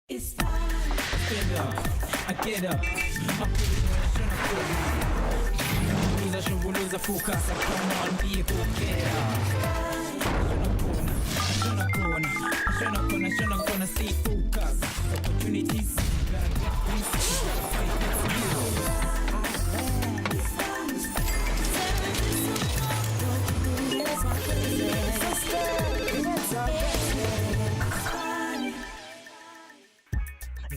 It's fine. I get up. I should focus. Come on, be okay. I gonna stay focused. Opportunities.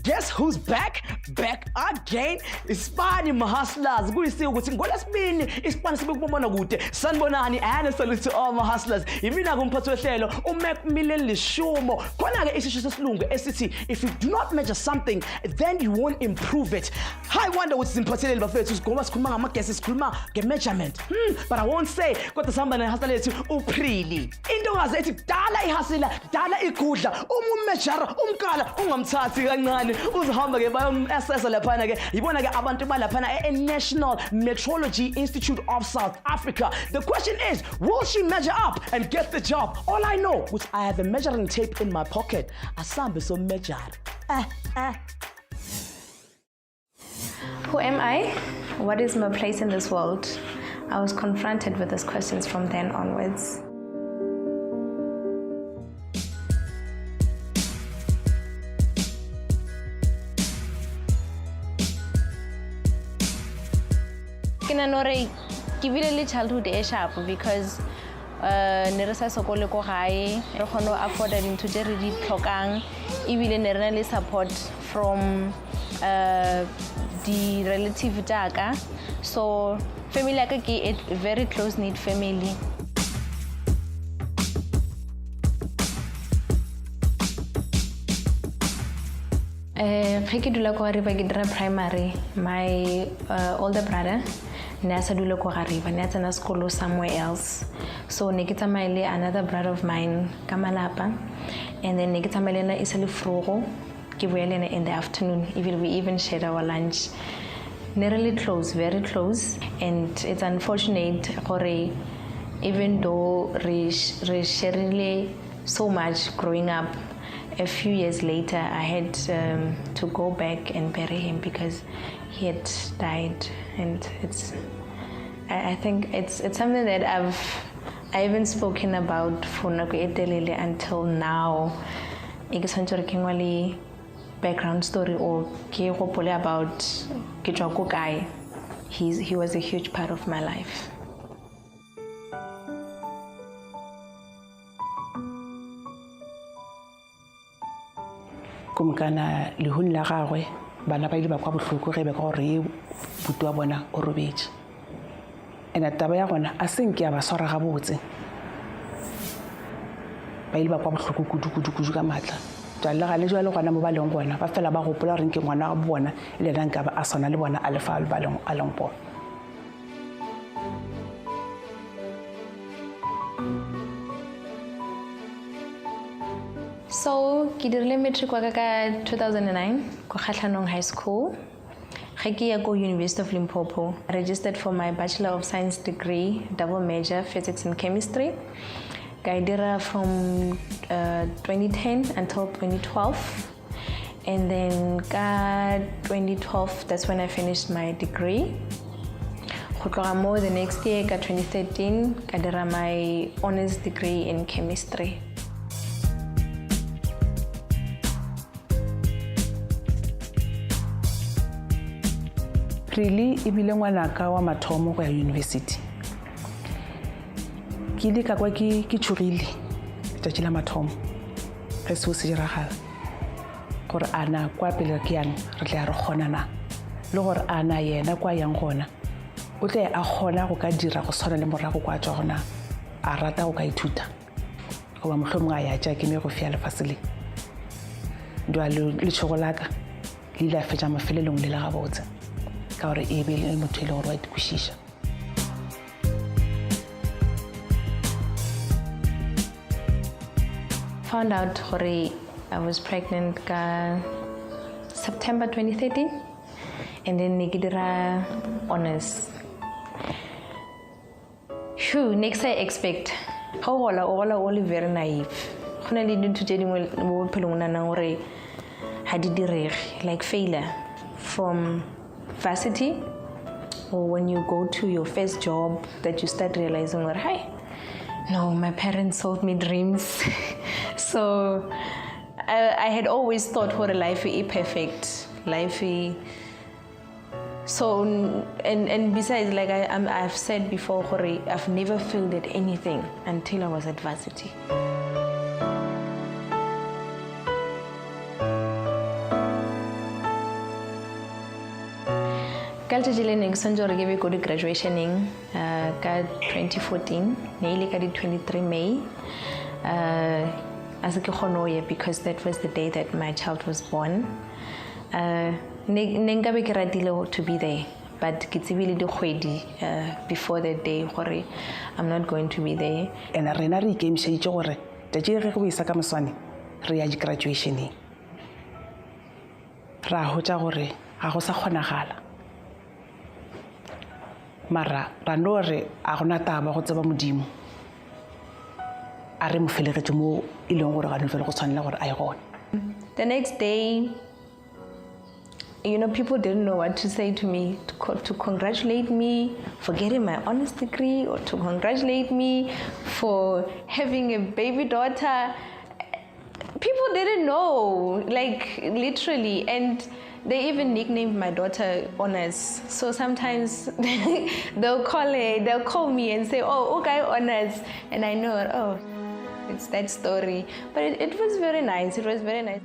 Guess who's back? Back again. iSpani mahustlers. Kuyisiwe ukuthi ngolesibini iSpani sibekubona kude. Sanibonani and salute to all my hustlers. Yimina kumphathi wehlelo uMacmillan Lishumo. Khona ke isisho sesilungu esithi if you do not measure something then you won't improve it. I wonder what's imphatheleli bafethu sigoba sikhuluma ngamaguess sikhuluma ngemeasurement. But I won't say kodwa sihamba nehustle lethu uPrelly. Into ngaze ethi dala ihasila, dala igudla, umeasure umkala ungamthathi kancane. Uzihamba ke bayomassessa laphana ke yibona ke abantu balaphana eNational Metrology Institute of South Africa. The question is, will she measure up and get the job? All I know is I have a measuring tape in my pocket. Asambe so measured. Who am I? What is my place in this world? I was confronted with these questions from then onwards. Ke bile childhood e sharp because ne re sa sokole ko gae re kgone go afforda dintho tse re di tlhokang ebile ne re na le support from the relative jaaka, so family ya ka ke a very close knit family. Ge ke dula ko River ke dira primary, my older brother ne a sa dula ko River, ne a tsena sekolo somewhere else, so ne ke tsamaile another brother of mine ka malapa, and then ne ke tsamaile na isale vrogo ke boele in the afternoon, we even shared our lunch. Ne really close, very close, and it's unfortunate gore even though we shared so much growing up, a few years later I had to go back and bury him because he had died, and I think it's something that I haven't spoken about for until now. Background story or about guy. He was a huge part of my life. Kumkana lehuni la gagwe bana ba ile ba kwa bohloko ge be ka gore butu wa bona o robetse, ena taba ya gona a seng ke ya ba swara ga botse, ba ile ba kwa bohloko kudu ka matla jalo ga le jalo gona mo ba leng gona ba fela ba gopola reng ke ngwana ga bona ile nang ka ba a sona le bona a lefa ba leng a leng bona. So, ke dirile matric wa ka 2009 ko Kgatlanong High School. Ge ke ya ko University of Limpopo, I registered for my Bachelor of Science degree, double major, physics and chemistry. I did it from 2010 until 2012. And then 2012, that's when I finished my degree. The next year, 2013, I did my honors degree in chemistry. Prelly e bile ngwanaka wa mathomo go ya university. Ke ile ka kwa ke tshogile tšatši la mathomo ge seo se diragala gore ana kwa pele ke yang re tla re kgonana le gore ana yena kwa yang gona o tle a kgona go ka dira go swana le morago kwa tswa gona a rata go ka ithuta go ba mohlomong a ya tša ke me go fia lefase le dwa le tšhogo la ka le ile a fetša mafelelong le la gabotse ka gore e be le motho e le gore wa itokwišiša. Found out I was pregnant in September 2013, and then I did honors. Next I expect. How all very naive. like failure from varsity, or when you go to your first job that you start realizing that, hey, no, my parents sold me dreams. So I had always thought what a life is perfect, life is. So and besides, like I've said before, I've never failed at anything until I was at varsity. Culture ne ke sonjo re go di graduationing ka 2014 ne ka di 23 May as ke khono ye, because that was the day that my child was born. Ne nka be ke ratile to be there, but ke tsebile di kgwedi before that day gore I'm not going to be there. And rena re ikemišeditše gore tšatši ge go isa ka moswane re ya graduationeng, ra hotša gore ga go sa kgonagala, mara ra no re a gona taba go tseba modimo a re mo felegetše mo e leng gore ga no fele go tshwanela gore a ye gona. The next day, people didn't know what to say to me, to congratulate me for getting my honors degree, or to congratulate me for having a baby daughter. People didn't know, like literally, and they even nicknamed my daughter Honors. So sometimes they'll call me and say, oh, okay, Honors. And I know, oh, it's that story. But it was very nice. It was very nice.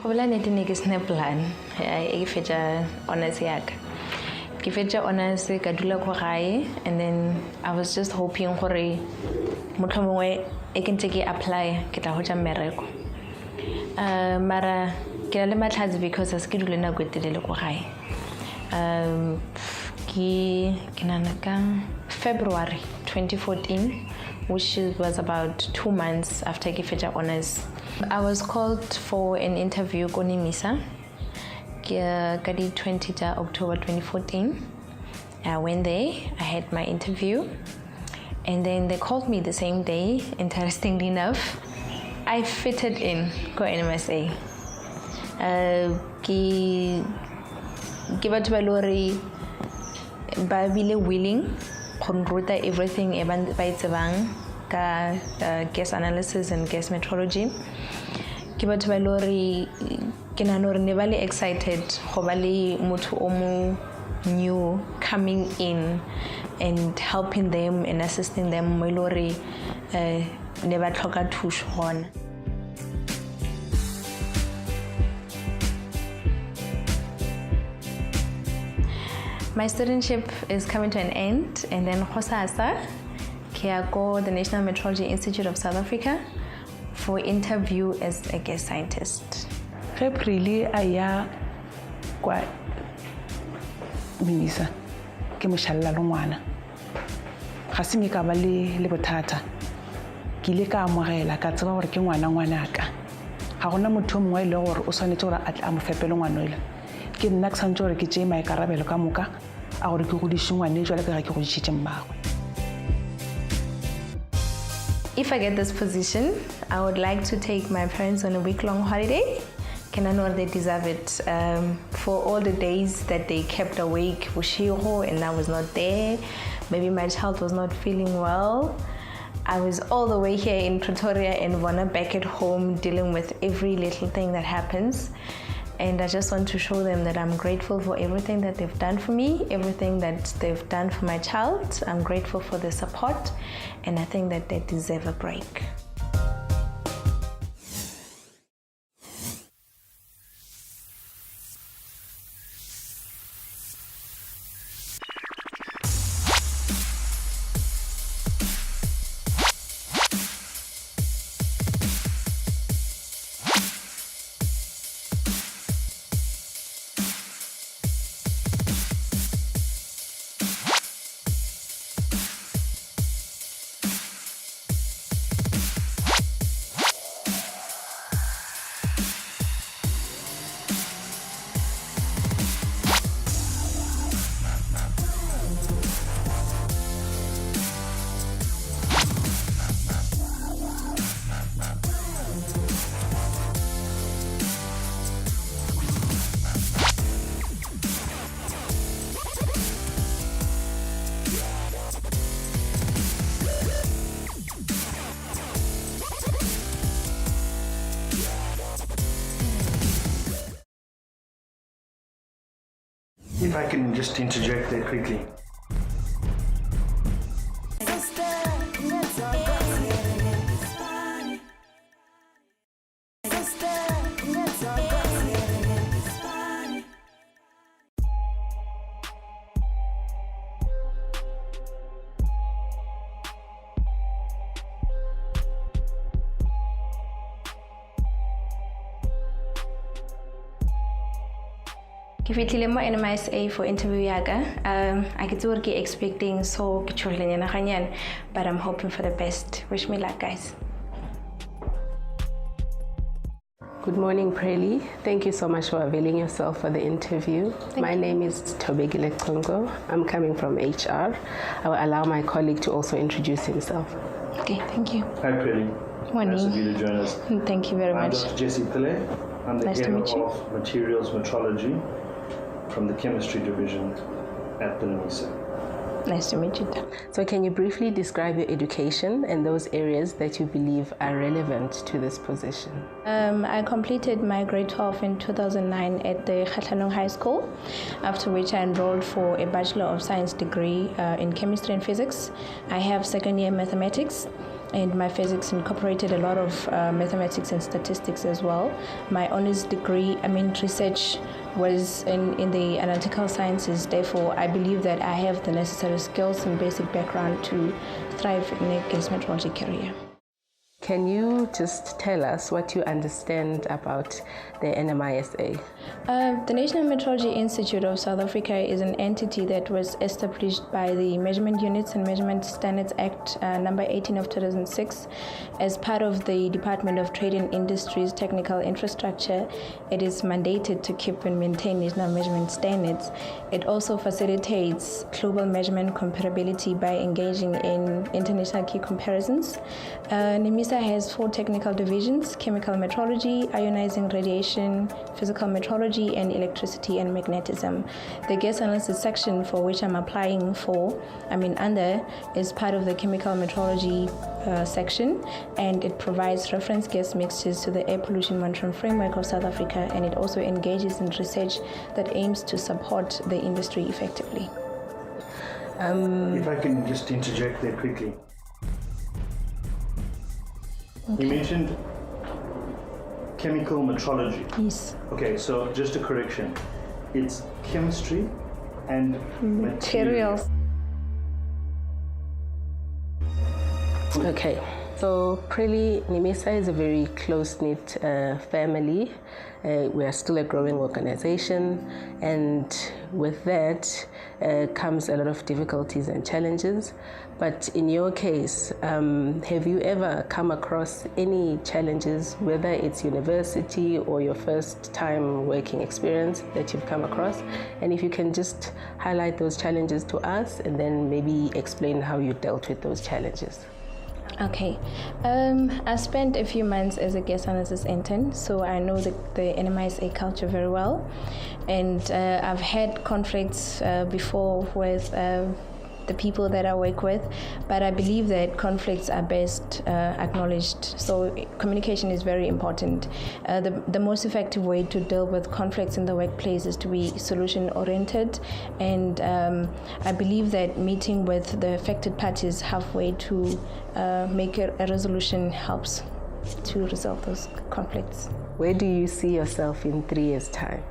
Hola, neti ne ke sne plan. I fetja honors yak. Ke fetja honors ka dula ko gae, and then I was just hoping gore motlhomongwe e ke ntse ke apply ke tla hotja mmereko. Mara ke na le matlhatsi because as ke dule nako e telele ko gae. Ke nana ka February 2014, which was about 2 months after ke fetja honors. I was called for an interview ko NMISA ka di 20 October 2014. I went there, I had my interview, and then they called me the same day. Interestingly enough, I fitted in ko NMISA. Ke batho ba lori ba bile willing go nruta everything e ba itsebang ka gas analysis and gas metrology. Ke batho ba lori ke na no re ne ba le excited go ba le motho o mo new coming in and helping them and assisting them mo lori ne ba tlhoka thuso gona. My studentship is coming to an end, and then Hosasa, I go the National Metrology Institute of South Africa for interview as a guest scientist. Prelly aya kwa NMISA ke mošalla le ngwana. Ga se me ka ba le bothata. Ke ile ka amogela ka tseba gore ke ngwana ka. Ga gona motho mongwe e le gore o swanetse gore a tla mo fepele ngwana ile. Ke nna ke santse gore ke tšee maikarabelo ka moka a gore ke godiše ngwane jwale ka ga ke godišitše mmagwe. If I get this position, I would like to take my parents on a week-long holiday. Can I know they deserve it for all the days that they kept awake Bushiho and I was not there. Maybe my child was not feeling well. I was all the way here in Pretoria and Vona back at home dealing with every little thing that happens. And I just want to show them that I'm grateful for everything that they've done for me, everything that they've done for my child. I'm grateful for the support, and I think that they deserve a break. If I can just interject there quickly. Ke fitlhile mo NMISA for interview yaga. I ke tsore ke expecting so ke tshogelenyana ganyana, but I'm hoping for the best. Wish me luck, guys. Good morning, Prelly. Thank you so much for availing yourself for the interview. My name is Tobegile Kongo. I'm coming from HR. I will allow my colleague to also introduce himself. Okay, thank you. Hi, Prelly. Morning. Nice of you to join us. Thank you very I'm much. Dr. Jesse Prelly. I'm the Nice to head meet you. of Materials Metrology from the Chemistry Division at the NMISA. Nice to meet you. So can you briefly describe your education and those areas that you believe are relevant to this position? I completed my grade 12 in 2009 at the Khatlanong High School, after which I enrolled for a Bachelor of Science degree in Chemistry and Physics. I have second year mathematics, and my physics incorporated a lot of mathematics and statistics as well. My honors degree, research was in the analytical sciences. Therefore, I believe that I have the necessary skills and basic background to thrive in a gas metrology career. Can you just tell us what you understand about the NMISA? The National Metrology Institute of South Africa is an entity that was established by the Measurement Units and Measurement Standards Act number 18 of 2006 as part of the Department of Trade and Industry's technical infrastructure. It is mandated to keep and maintain national measurement standards. It also facilitates global measurement comparability by engaging in international key comparisons. NMISA has 4 technical divisions: chemical metrology, ionizing radiation, physical metrology, and electricity and magnetism. The gas analysis section, for which I'm applying under, is part of the chemical metrology section, and it provides reference gas mixtures to the air pollution monitoring framework of South Africa, and it also engages in research that aims to support the industry effectively. If I can just interject there quickly. You mentioned chemical metrology. Yes. Okay, so just a correction. It's chemistry and materials. Okay, so Prelly, NMISA is a very close-knit family. We are still a growing organization, and with that comes a lot of difficulties and challenges. But in your case, have you ever come across any challenges, whether it's university or your first time working experience that you've come across? And if you can just highlight those challenges to us and then maybe explain how you dealt with those challenges. Okay, I spent a few months as a gas analysis intern, so I know the NMISA culture very well, and I've had conflicts before with the people that I work with, but I believe that conflicts are best acknowledged. So communication is very important. The most effective way to deal with conflicts in the workplace is to be solution-oriented, and I believe that meeting with the affected parties halfway to make a resolution helps to resolve those conflicts. Where do you see yourself in 3 years' time?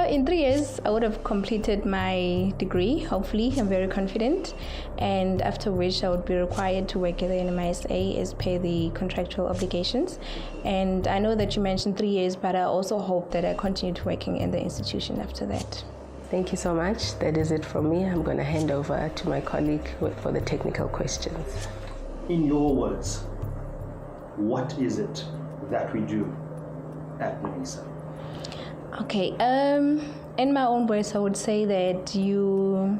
In 3 years, I would have completed my degree, hopefully. I'm very confident. And after which I would be required to work at the NMISA as per the contractual obligations. And I know that you mentioned 3 years, but I also hope that I continue to working in the institution after that. Thank you so much. That is it from me. I'm going to hand over to my colleague for the technical questions. In your words, what is it that we do at NMISA? Okay, in my own words, I would say that you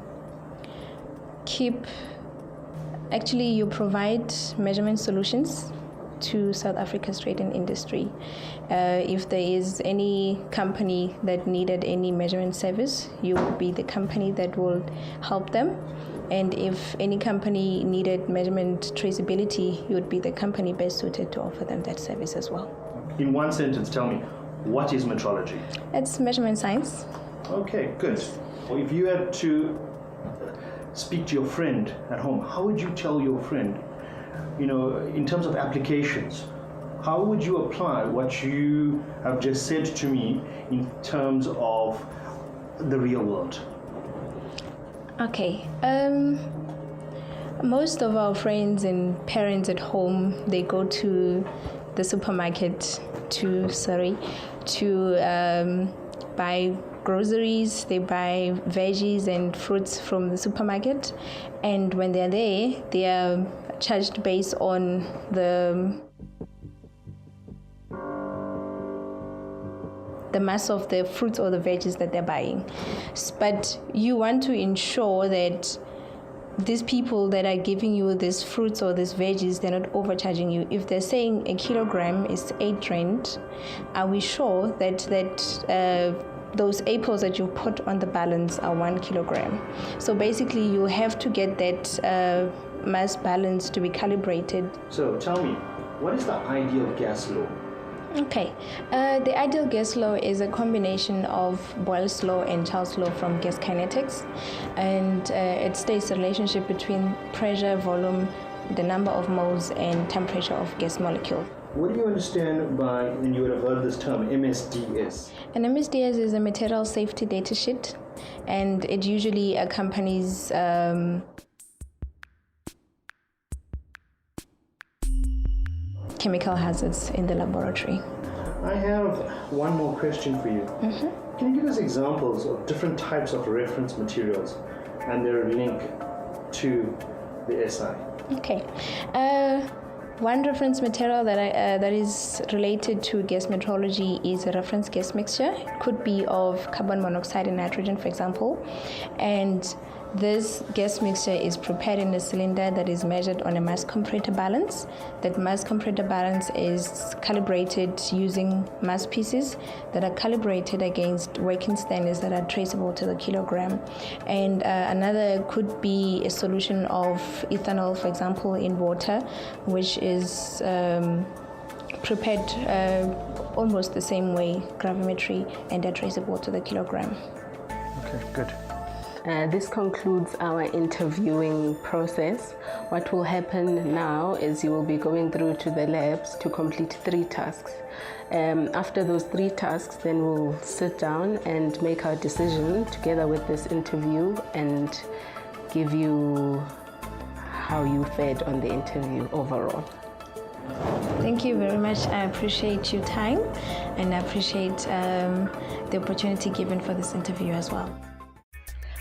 provide measurement solutions to South Africa's trade and industry. If there is any company that needed any measurement service, you will be the company that will help them. And if any company needed measurement traceability, you would be the company best suited to offer them that service as well. In one sentence, tell me, what is metrology? It's measurement science. Okay, good. Or if you had to speak to your friend at home, how would you tell your friend, in terms of applications, how would you apply what you have just said to me in terms of the real world? Okay. Most of our friends and parents at home, they go to the supermarket to buy groceries, they buy veggies and fruits from the supermarket, and when they're there, they are charged based on the mass of the fruits or the veggies that they're buying. But you want to ensure that these people that are giving you these fruits or these veggies, they're not overcharging you. If they're saying a kilogram is 8 rand, are we sure that those apples that you put on the balance are 1 kilogram? So basically you have to get that mass balance to be calibrated. So tell me, what is the ideal gas law? Okay, the ideal gas law is a combination of Boyle's law and Charles' law from gas kinetics, and it states the relationship between pressure, volume, the number of moles, and temperature of gas molecule. What do you understand by, and you would have heard this term, MSDS? An MSDS is a material safety data sheet, and it usually accompanies chemical hazards in the laboratory. I have one more question for you. Can you give us examples of different types of reference materials and their link to the SI? Okay. One reference material that is related to gas metrology is a reference gas mixture. It could be of carbon monoxide and nitrogen, for example. And this gas mixture is prepared in a cylinder that is measured on a mass comparator balance. That mass comparator balance is calibrated using mass pieces that are calibrated against working standards that are traceable to the kilogram. And another could be a solution of ethanol, for example, in water, which is prepared almost the same way, gravimetry, and are traceable to the kilogram. Okay, good. This concludes our interviewing process. What will happen now is you will be going through to the labs to complete 3 tasks. After those 3 tasks, then we'll sit down and make our decision together with this interview and give you how you fared on the interview overall. Thank you very much. I appreciate your time, and I appreciate the opportunity given for this interview as well.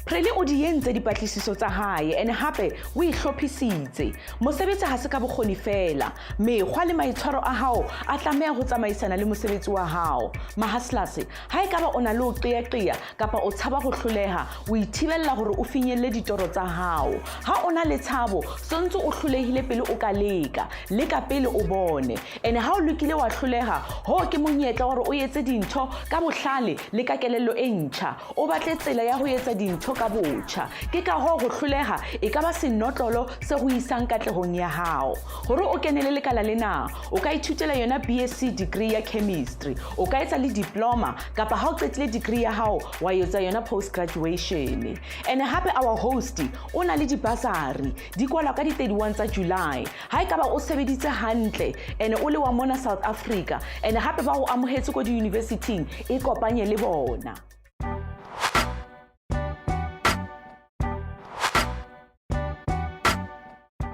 Prelly o di entse dipatlisiso tsa hae ene hape o ihlophisitse. Mosebetsi ha se ka bokgoni fela, mekgwa le maitshwaro a hao a tlameha ho tsamaisana le mosebetsi wa hao. Mahaslas, ha e ka ba ona le o qeaqea kapa o tshaba go hloleha, o ithibella hore o finyelle ditoro tsa hao. Ha ona le tshabo, sontse o hlolehile pele o ka leka pele o bone. Ene ha o lokile wa hloleha, ho ke monyetla hore o etse dintho ka bohlale le ka kelello e ntjha. O batle tsela ya ho etsa dintho ka botjha. Ke ka ho go hloleha e ka ba senotlolo se go isang katlehong ya hao. Hore o kenele lekala lena, o ka ithutela yona BSc degree ya chemistry, o ka etsa le diploma kapa ha o qetile degree ya hao wa etsa yona post graduation. And hape our host o na le dibasari di kwala ka di 31 tsa July. Ha e ka ba o sebeditse hantle ene o le wa mona South Africa ene hape ba o amohetse ko di university e kopanye le bona.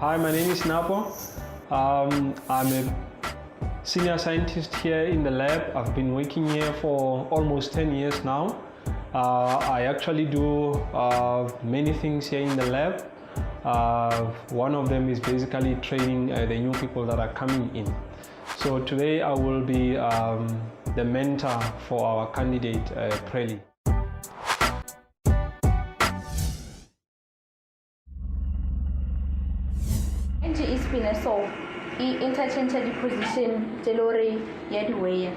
Hi, my name is Napo. I'm a senior scientist here in the lab. I've been working here for almost 10 years now. I actually do many things here in the lab. One of them is basically training the new people that are coming in. So today I will be the mentor for our candidate, Prelly. iSpani so i-interchange di-position tse lore ya di-wire.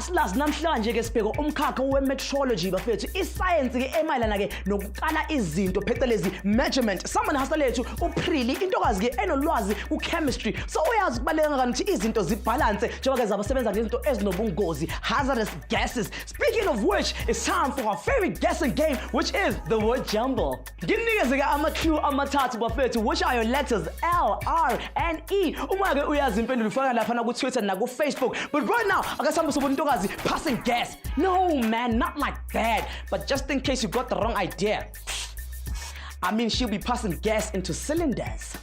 Hustlers namhlanje ke sibheka umkhakha we-metrology bafethu iscience ke emayelana ke nokukala izinto phecelezi measurement. Someone hustler lethu uPrelly intokazi ke enolwazi ku-chemistry, so uyazi kubaleka ngani ukuthi izinto zibalance njengoba ke zabasebenza ngezinto ezinobungozi, hazardous gases. Speaking of which, it's time for our favorite guessing game, which is the word jumble. Nginikeze ke ama-clue amathathu bafethu, which are your letters L, R, and E. Uma ke uyazi impendulo ufaka lapha na ku-Twitter na ku-Facebook. But right now, akasambe sobona intokazi passing gas. No man, not like that. But just in case you got the wrong idea, I mean she'll be passing gas into cylinders.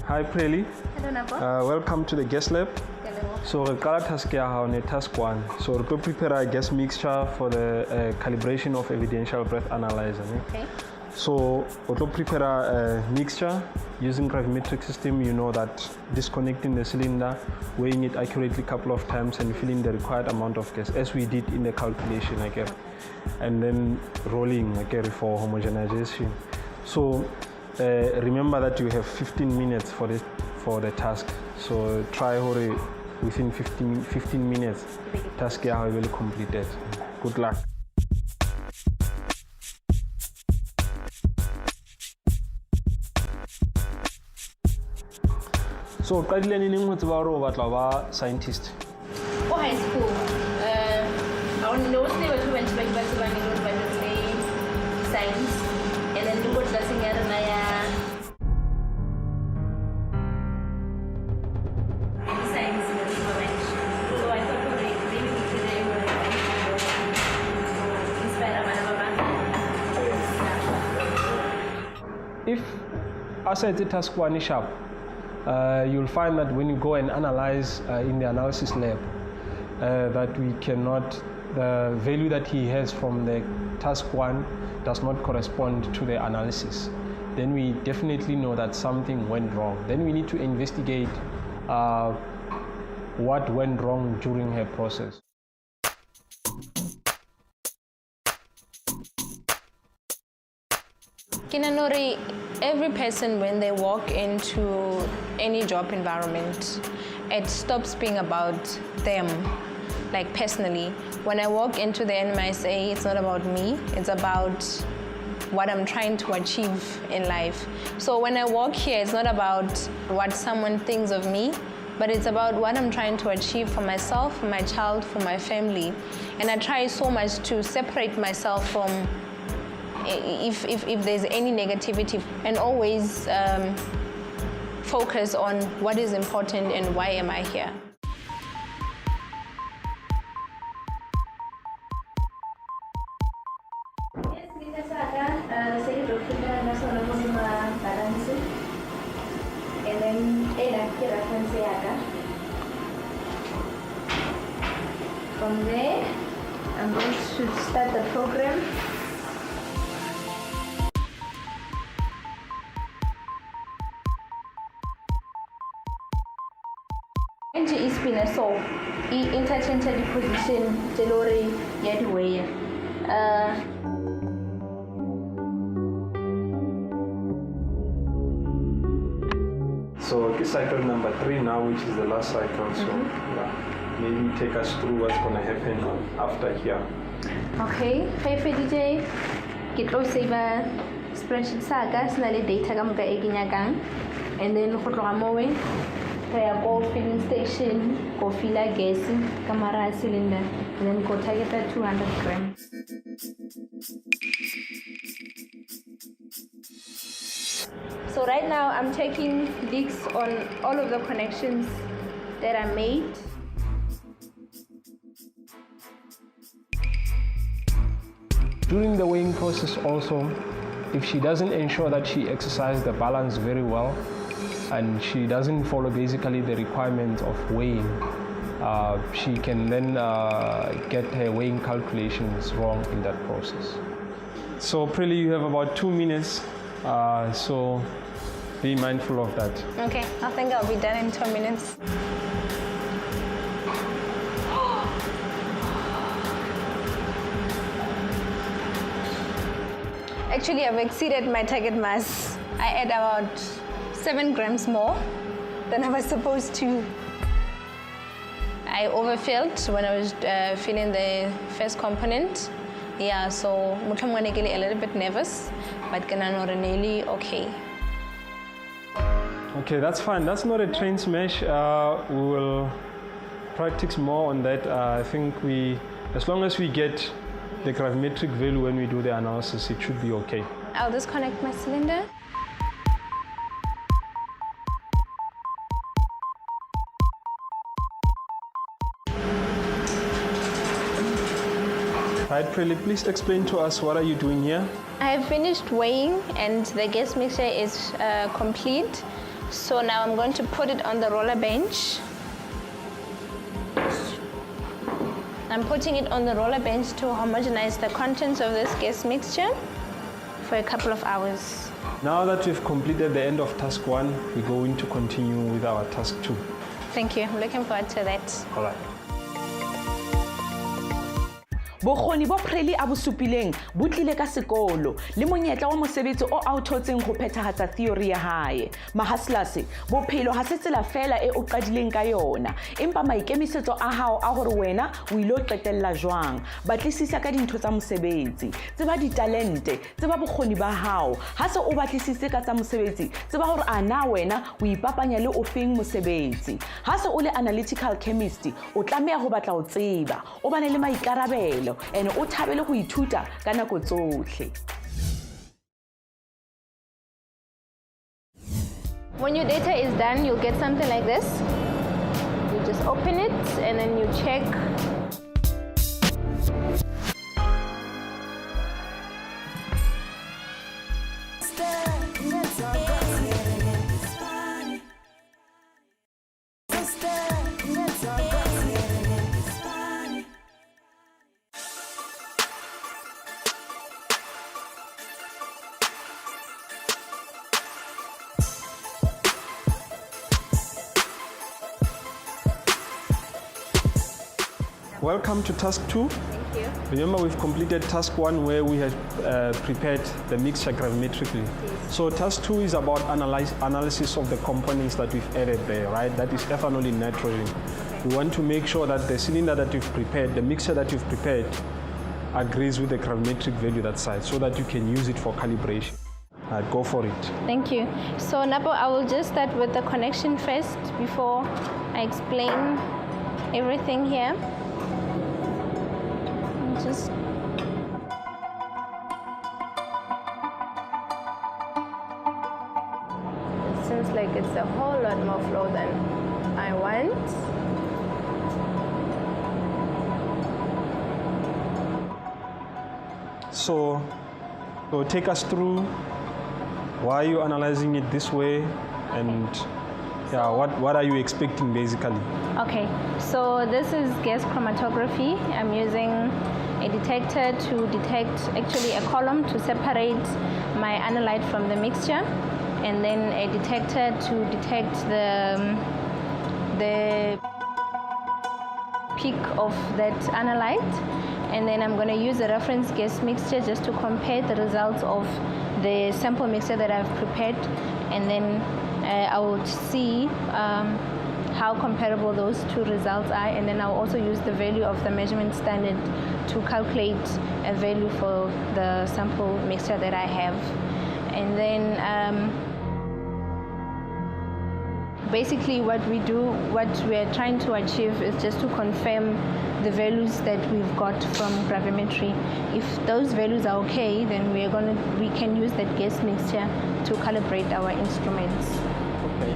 Hi Prelly. Hello Napo. Welcome to the guest lab. So we got task here on task 1. So we prepare a gas mixture for the calibration of evidential breath analyzer. Okay. So we prepare a mixture using gravimetric system. You know that disconnecting the cylinder, weighing it accurately a couple of times and filling the required amount of gas as we did in the calculation again, and then rolling again for homogenization. So remember that you have 15 minutes for the task. So try hurry within 15 minutes. Task here will be completed. Good luck. So qadile nini ngotse ba ro batla ba scientist? Oh, high school. I know they were too much by science, and then do what lesson science. So I thought maybe today we're inspire If as it's task 1 is sharp, you'll find that when you go and analyze in the analysis lab, that we cannot, the value that he has from the task 1 does not correspond to the analysis. Then we definitely know that something went wrong. Then we need to investigate what went wrong during her process. Kinanori, every person when they walk into any job environment, it stops being about them, like personally. When I walk into the NMISA, it's not about me, it's about what I'm trying to achieve in life. So when I walk here, it's not about what someone thinks of me, but it's about what I'm trying to achieve for myself, for my child, for my family. And I try so much to separate myself from if there's any negativity, and always focus on what is important and why am I here. And then from there, I'm going to start the program. Ispina so interchangeable position telori yadway. So cycle number 3 now, which is the last cycle. So yeah, maybe take us through what's going to happen after here. Okay, hey DJ, get close saver spreadsheet saga, snally data come gang, and then Hotoramoe, go filling station, go fill a gas, camera cylinder, and then go target at 200 grams. So right now I'm taking leaks on all of the connections that I made. During the weighing process also, if she doesn't ensure that she exercises the balance very well and she doesn't follow basically the requirements of weighing, she can then get her weighing calculations wrong in that process. So Prelly, you have about 2 minutes, so be mindful of that. Okay, I think I'll be done in 2 minutes. Actually, I've exceeded my target mass. I ate about 7 grams more than I was supposed to. I overfilled when I was filling the first component. Yeah, so I'm a little bit nervous, but I'm really okay. Okay, that's fine. That's not a train smash. We will practice more on that. I think as long as we get the gravimetric value when we do the analysis, it should be okay. I'll disconnect my cylinder. Right, Prelly, please explain to us what are you doing here? I have finished weighing and the gas mixture is complete. So now I'm going to put it on the roller bench. I'm putting it on the roller bench to homogenize the contents of this gas mixture for a couple of hours. Now that we've completed the end of task 1, we're going to continue with our task 2. Thank you. I'm looking forward to that. All right. Bokgoni bo Prelly a bo supileng bo tlile ka sekolo le monyetla wa mosebetsi o a o thotseng go phethagatsa theory ya hae. Mahaslas, bophelo ha se tsela fela e o qadileng ka yona, empa maikemisetso a hao a gore wena o ile o qetella jwang. Batlisisa ka dintho tsa mosebetsi, tseba ditalente, tseba bokgoni ba hao. Ha se o batlisise ka tsa mosebetsi, tseba gore a na wena o ipapanya le ofeng mosebetsi. Ha se o le analytical chemist, o tlameha go batla o tseba, o bane le maikarabelo and o thabele go ithuta ka nako tsotlhe. When your data is done, you'll get something like this. You just open it and then you check. Welcome to task 2. Thank you. Remember, we've completed task 1 where we had prepared the mixture gravimetrically. So task 2 is about analysis of the components that we've added there, right? That is ethanol in nitrogen. We want to make sure that the cylinder that you've prepared, the mixture that you've prepared, agrees with the gravimetric value that side so that you can use it for calibration. Go for it. Thank you. So Napo, I will just start with the connection first before I explain everything here. Just it seems like it's a whole lot more flow than I want. So take us through why you're analyzing it this way and yeah, what are you expecting basically? Okay, so this is gas chromatography. I'm using a detector to detect, actually a column to separate my analyte from the mixture, and then a detector to detect the peak of that analyte. And then I'm going to use a reference gas mixture just to compare the results of the sample mixture that I've prepared, and then I will see how comparable those two results are, and then I'll also use the value of the measurement standard to calculate a value for the sample mixture that I have. And then basically what we're trying to achieve is just to confirm the values that we've got from gravimetry. If those values are okay, then we can use that gas mixture to calibrate our instruments. Okay.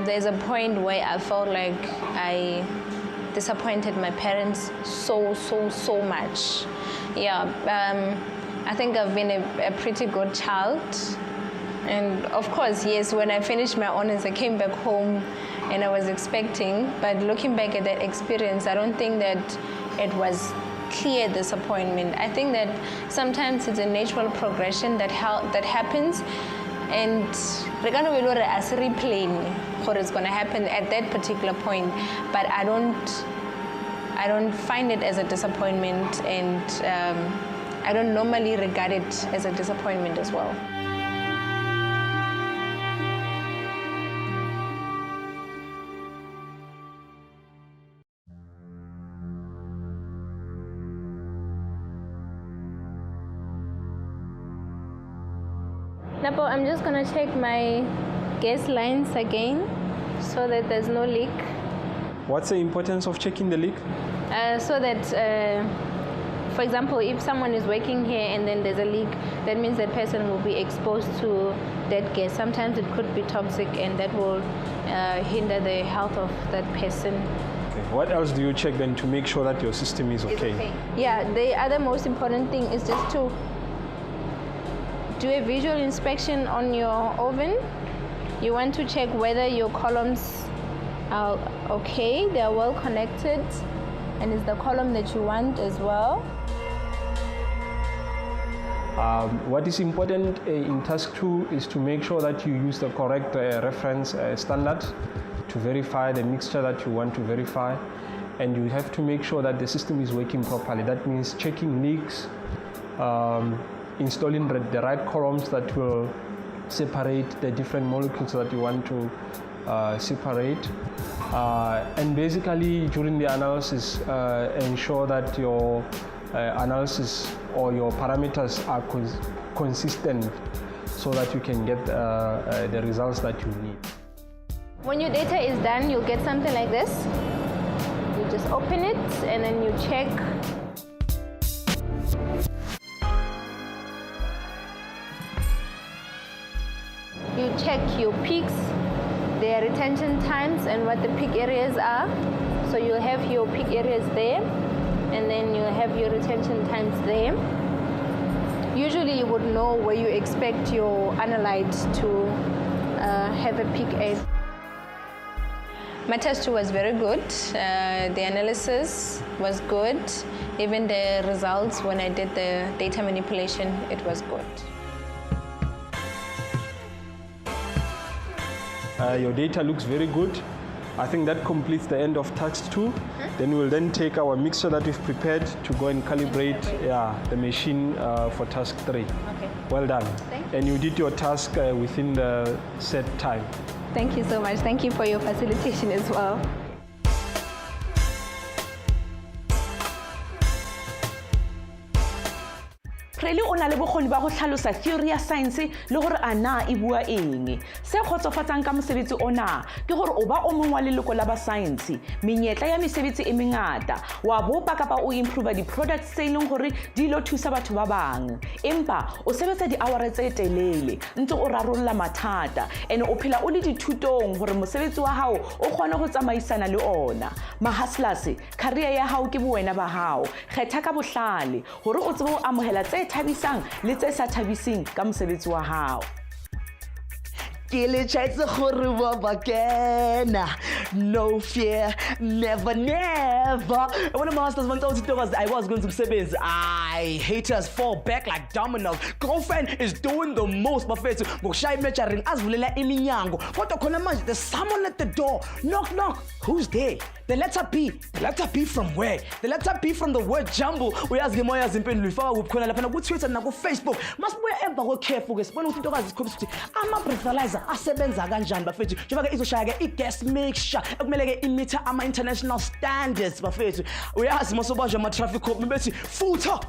There's a point where I felt like I disappointed my parents so much. Yeah, I think I've been a pretty good child. And of course, yes, when I finished my honors, I came back home and I was expecting, but looking back at that experience, I don't think that it was clear disappointment. I think that sometimes it's a natural progression that happens, and re ka no be le gore a se re plane. what is going to happen at that particular point, but I don't find it as a disappointment, and I don't normally regard it as a disappointment as well. Napo, I'm just gonna check my gas lines again so that there's no leak. What's the importance of checking the leak? So that, for example, if someone is working here and then there's a leak, that means that person will be exposed to that gas. Sometimes it could be toxic, and that will hinder the health of that person. Okay. What else do you check then to make sure that your system is okay? Yeah, the other most important thing is just to do a visual inspection on your oven. You want to check whether your columns are okay, they are well connected, and it's the column that you want as well. What is important in task 2 is to make sure that you use the correct reference standard to verify the mixture that you want to verify, and you have to make sure that the system is working properly. That means checking leaks, installing the right columns that will separate the different molecules that you want to separate, and basically during the analysis ensure that your analysis or your parameters are consistent so that you can get the results that you need. When your data is done, you'll get something like this. You just open it and then you check. You check your peaks, their retention times, and what the peak areas are. So you'll have your peak areas there, and then you'll have your retention times there. Usually you would know where you expect your analyte to have a peak at. My test 2 was very good. The analysis was good. Even the results when I did the data manipulation, it was good. Your data looks very good. I think that completes the end of task 2. Then we'll then take our mixture that we've prepared to go and calibrate the machine for task 3. Okay. Well done. Thank you. And you did your task within the set time. Thank you so much. Thank you for your facilitation as well. Prelly o na le bokgoni ba go tlhalosa theory ya science le gore ana e bua eng. Se khotsofatsang ka mosebetsi ona ke gore o ba o mongwe wa leloko la ba science, menyetla ya mesebetsi e mengata, wa bopa kapa o improve di products tse leng gore di lo thusa batho ba bang. Empa o sebetsa di hours tse telele ntse o rarolla mathata ene o phela o le dithutong gore mosebetsi wa hao o kgone go tsamaisana le ona. Mahustlers, career ya hao ke boena ba hao. Kgetha ka bohlale gore o tsebe o amohela tse thabisang le tse sa thabising ka mosebetsi wa hao. Ke le tshetse gore wa bakena, no fear, never never. When my hustlers went out to tell us I was going to msebenzi, I haters fall back like dominoes. Girlfriend is doing the most bafethu ngokushaya imeasuring azivulela iminyango. Kodwa khona manje there's someone at the door. Knock knock. Who's there? The letter B. The letter B from where? The letter B from the word jumble. Uyazi ke moya zimpendula ifaka kukhona lapha na ku Twitter na ku Facebook. Masibuya emva ko careful ke sibona ukuthi intokazi isikhombisa ukuthi ama breathalyzer asebenza kanjani bafethu. Njengoba ke izoshaya ke i-gas mixture ekumele ke imeter ama international standards bafethu. Uyazi masobajwa ama traffic cop bethi futha.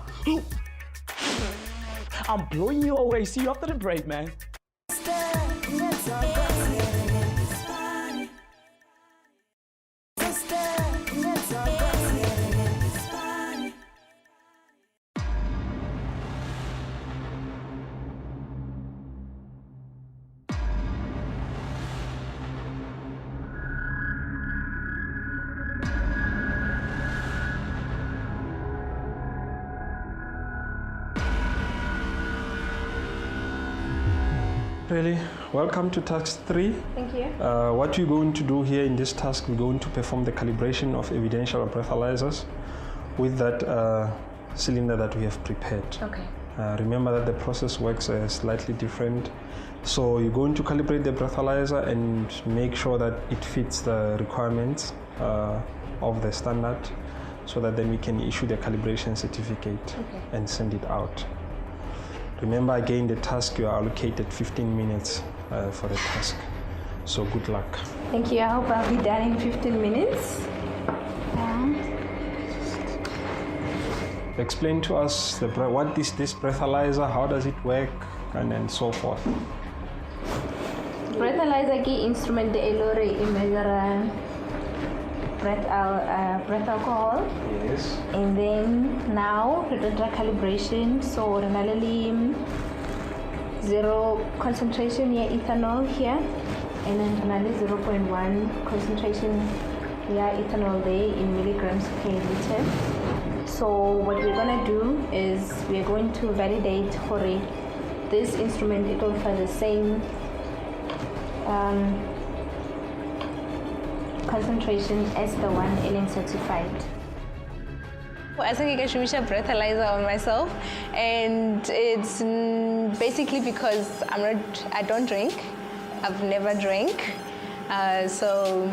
I'm blowing you away. See you after the break, man. Prelly, welcome to task 3. Thank you. What we're going to do here in this task, we're going to perform the calibration of evidential breathalyzers with that cylinder that we have prepared. Okay. Remember that the process works slightly different. So you're going to calibrate the breathalyzer and make sure that it fits the requirements of the standard, so that then we can issue the calibration certificate and send it out. Remember again, the task, you are allocated 15 minutes for the task. So good luck. Thank you. I hope I'll be done in 15 minutes. Explain to us what is this breathalyzer, how does it work, and then so forth. Breathalyzer key instrument the elore measure breath alcohol. Yes. And then now the calibration. So renally 0 concentration here ethanol here, and then renally 0.1 concentration here ethanol there in milligrams per liter. So what we're gonna do is we're going to validate for this instrument. It will have the same concentration as the one LN certified. I think I should use a breathalyzer on myself, and it's basically because I don't drink. I've never drank, so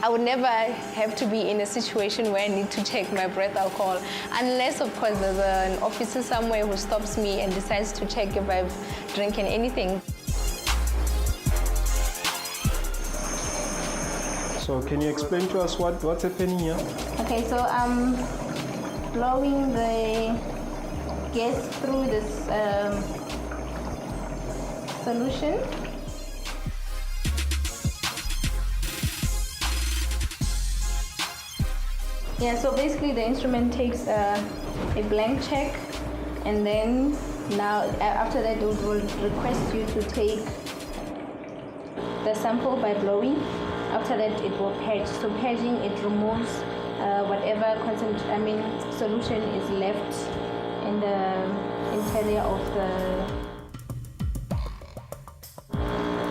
I would never have to be in a situation where I need to check my breath alcohol, unless of course there's an officer somewhere who stops me and decides to check if I've drinking anything. So can you explain to us what's happening here? Okay, so I'm blowing the gas through this solution. Yeah, so basically the instrument takes a blank check, and then now after that it will request you to take the sample by blowing. After that it will purge. So purging, it removes whatever solution is left in the interior of the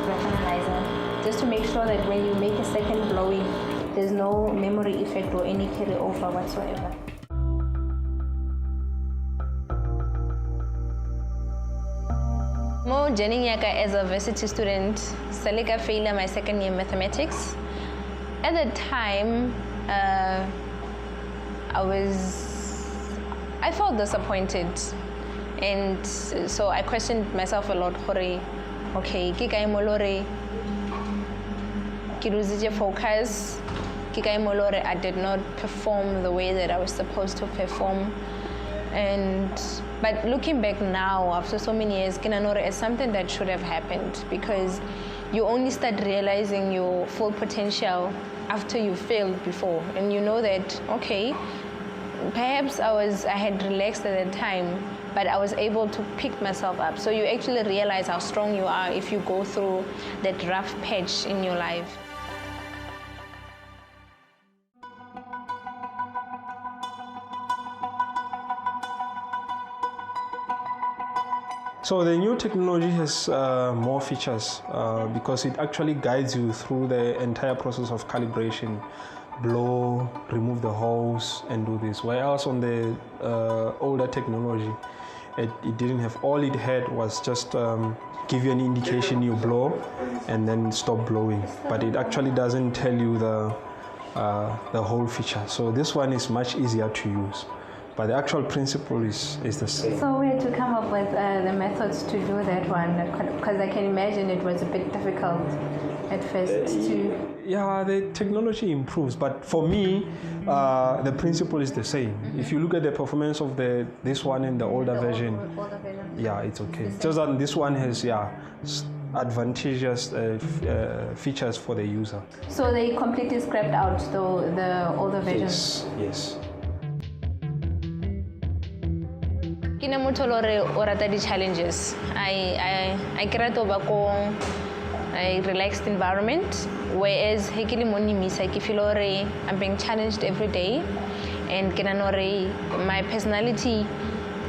breath analyzer, just to make sure that when you make a second blowing, there's no memory effect or any carryover whatsoever. Mo joining yaka as a varsity student, Salika failed my second year mathematics. At the time, I felt disappointed, and so I questioned myself a lot. Okay, kikai molore, kiruzije focus, kikai molore. I did not perform the way that I was supposed to perform. But looking back now, after so many years, kinanore is something that should have happened, because you only start realizing your full potential after you failed before, and you know that, okay, perhaps I had relaxed at that time, but I was able to pick myself up. So you actually realize how strong you are if you go through that rough patch in your life. So the new technology has more features because it actually guides you through the entire process of calibration. Blow, remove the hose, and do this. Whereas on the older technology, it didn't have. All it had was just give you an indication, you blow, and then stop blowing. But it actually doesn't tell you the whole feature. So this one is much easier to use. But the actual principle is the same. So we had to come up with the methods to do that one, because I can imagine it was a bit difficult at first to... Yeah, the technology improves, but for me, the principle is the same. Mm-hmm. If you look at the performance of this one and the older version, yeah, it's okay. Just that this one has, advantageous features for the user. So they completely scrapped out the older version? Yes. Kina motho lore o rata di challenges. I create a relaxed environment, whereas hekili mo NMISA ke feel lore I'm being challenged every day, and my personality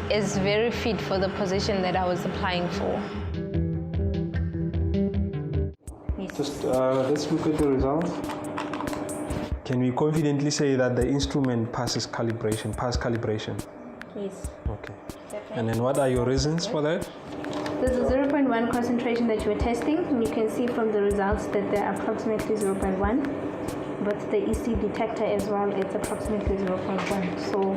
is very fit for the position that I was applying for. Just let's look at the results. Can we confidently say that the instrument passed calibration? Yes. Okay. Definitely. And then what are your reasons for that? There's a 0.1 0.1 concentration that you were testing, and you can see from the results that they're approximately 0.1. But the EC detector as well, it's approximately 0.1. So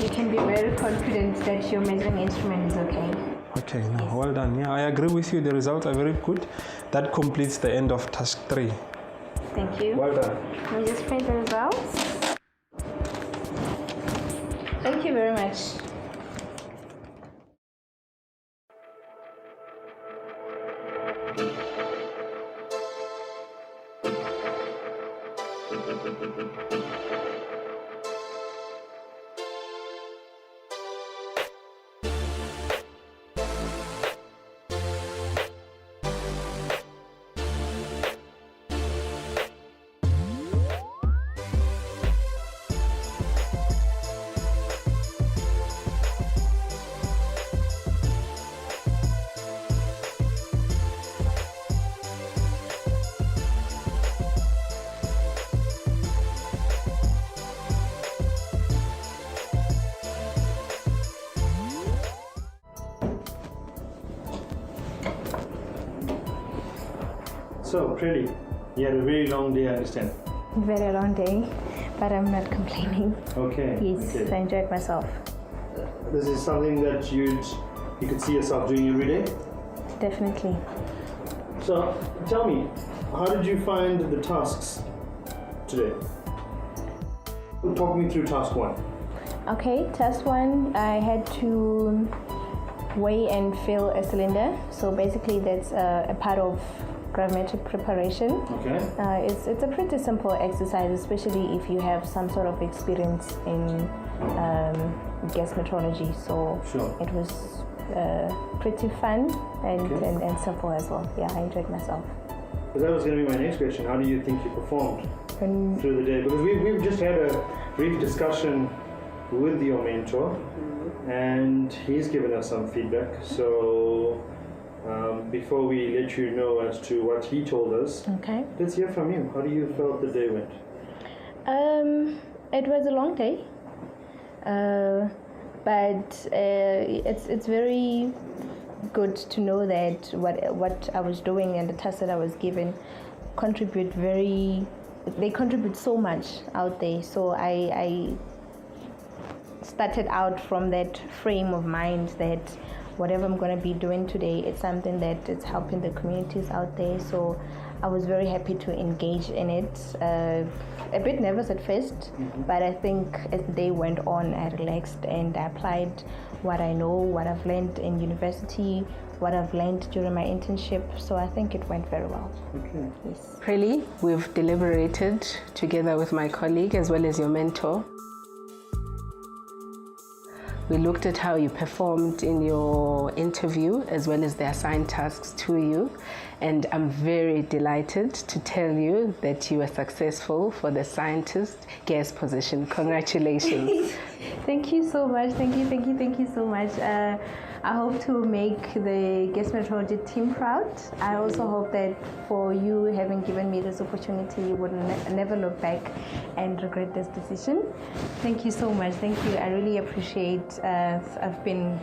you can be very confident that your measuring instrument is okay. Okay, no, well done. Yeah, I agree with you. The results are very good. That completes the end of task 3. Thank you. Well done. Let me just print the results. Thank you very much. So, Prelly, you had a very long day, I understand. Very long day, but I'm not complaining. Okay. Yes, okay. I enjoyed myself. This is something that you could see yourself doing every day? Definitely. So, tell me, how did you find the tasks today? Talk me through task 1. Okay, task 1, I had to weigh and fill a cylinder. So basically that's a part of gravimetric preparation. Okay. It's a pretty simple exercise, especially if you have some sort of experience in gas metrology. So Sure. it was pretty fun and simple as well. Yeah, I enjoyed myself. Because that was going to be my next question. How do you think you performed through the day? Because we've just had a brief discussion with your mentor, and he's given us some feedback. So before we let you know as to what he told us, Okay. let's hear from you. How do you felt the day went? It was a long day, but it's very good to know that what I was doing and the tasks that I was given contribute so much out there. So I started out from that frame of mind that whatever I'm going to be doing today, it's something that is helping the communities out there. So I was very happy to engage in it. A bit nervous at first, but I think as the day went on, I relaxed and I applied what I know, what I've learned in university, what I've learned during my internship. So I think it went very well. Okay. Yes. Prelly, we've deliberated together with my colleague as well as your mentor. We looked at how you performed in your interview as well as the assigned tasks to you, and I'm very delighted to tell you that you were successful for the scientist gas position. Congratulations. Thank you so much. Thank you so much. I hope to make the gas metrology team proud. I also hope that for you having given me this opportunity, you would never look back and regret this decision. Thank you so much. Thank you. I really appreciate. I've been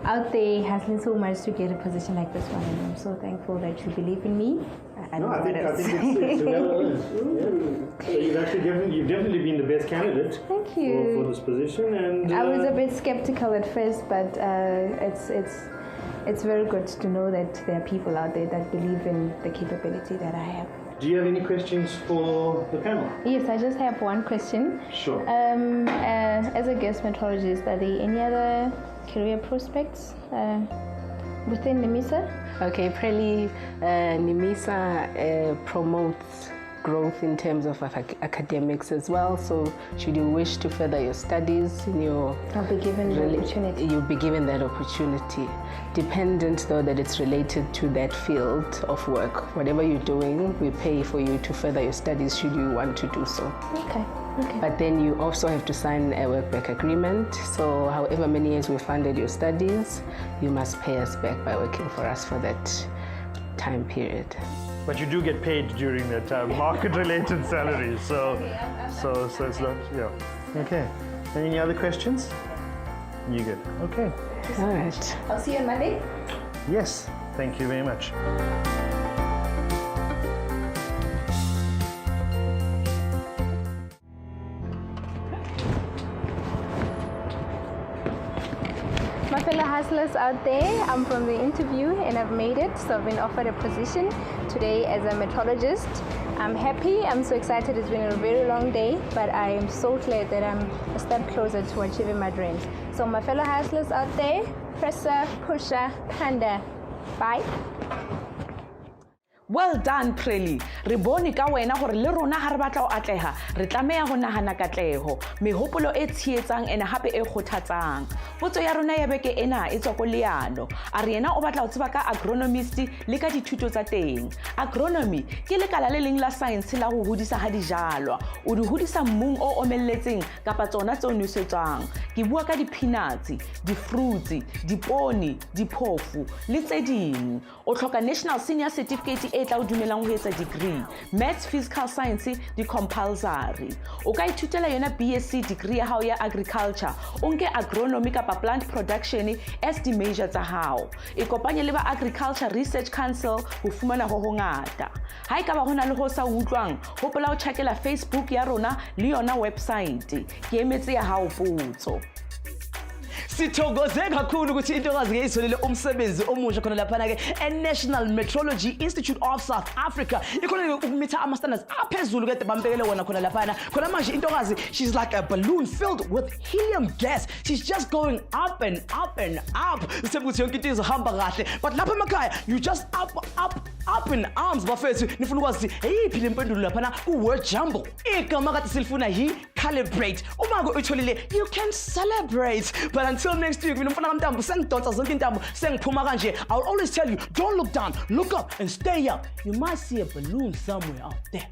out there hustling so much to get a position like this one, and I'm so thankful that you believe in me. I think it's well earned. Yeah. So you've definitely been the best candidate. Thank you. For this position, and I was a bit skeptical at first, but it's very good to know that there are people out there that believe in the capability that I have. Do you have any questions for the panel? Yes, I just have one question. Sure. As a gas metrologist, are there any other career prospects within NMISA? Okay, Prelly, NMISA promotes growth in terms of academics as well. So should you wish to further your studies in your... I'll be given the opportunity. You'll be given that opportunity. Dependent though that it's related to that field of work. Whatever you're doing, we pay for you to further your studies should you want to do so. Okay. But then you also have to sign a work-back agreement. So however many years we funded your studies, you must pay us back by working for us for that time period. But you do get paid during that time, market-related salaries. So it's not, yeah. Okay. Any other questions? You good? Okay. All right. I'll see you on Monday. Yes, thank you very much. My fellow hustlers out there, I'm from the interview and I've made it. So I've been offered a position today as a metrologist. I'm happy, I'm so excited. It's been a very long day, but I am so glad that I'm a step closer to achieving my dreams. So my fellow hustlers out there, presser, pusher, panda. Bye. Well done, Prelly. Re bone ka wena gore le rona ha re batla o atleha, re tlameha go nagana katleho, mehopolo e tshietsang ene hape e kgothatsang. Potso ya rona ya beke ena e tswa go leano. A re yena o batla o tseba ka agronomist le ka dithuto tsa teng. Agronomy ke lekala le leng la science la go hodisa ha dijalwa. O di hodisa mmung o omelletseng kapa tsona tse nosetswang. Ke bua ka di-peanuts, di-fruits, dipone, diphofu le tse ding. O tlhoka National Senior Certificate e tla o dumelang ho etsa degree. Maths, Physical Science di compulsory. O ka ithutela yona BSc degree ya hao ya agriculture. O nke agronomy kapa plant production as di major tsa hao. E kopanye le ba Agriculture Research Council ho fumana ho hongata. Ha e ka ba hona le ho sa utlwang, hopola o checkela Facebook ya rona le yona website. Ke emetse ya hao potso. Sithokoze kakhulu ukuthi intokazi ke izolile umsebenzi omusha khona lapha ke eNational Metrology Institute of South Africa ikhona ukumitha ama standards aphezulu kade bambekele wona khona lapha khona manje intokazi she's like a balloon filled with helium gas. She's just going up and up and up. Sekuthi yonke into izohamba kahle, but lapha emakhaya you just up in arms bafethu nifuna ukwazi eyiphi lempendulo lapha ku word jumble. Igama kade silifuna yi calibrate. Uma ke utholile you can celebrate. But until next week, I'll always tell you, don't look down, look up and stay up. You might see a balloon somewhere out there.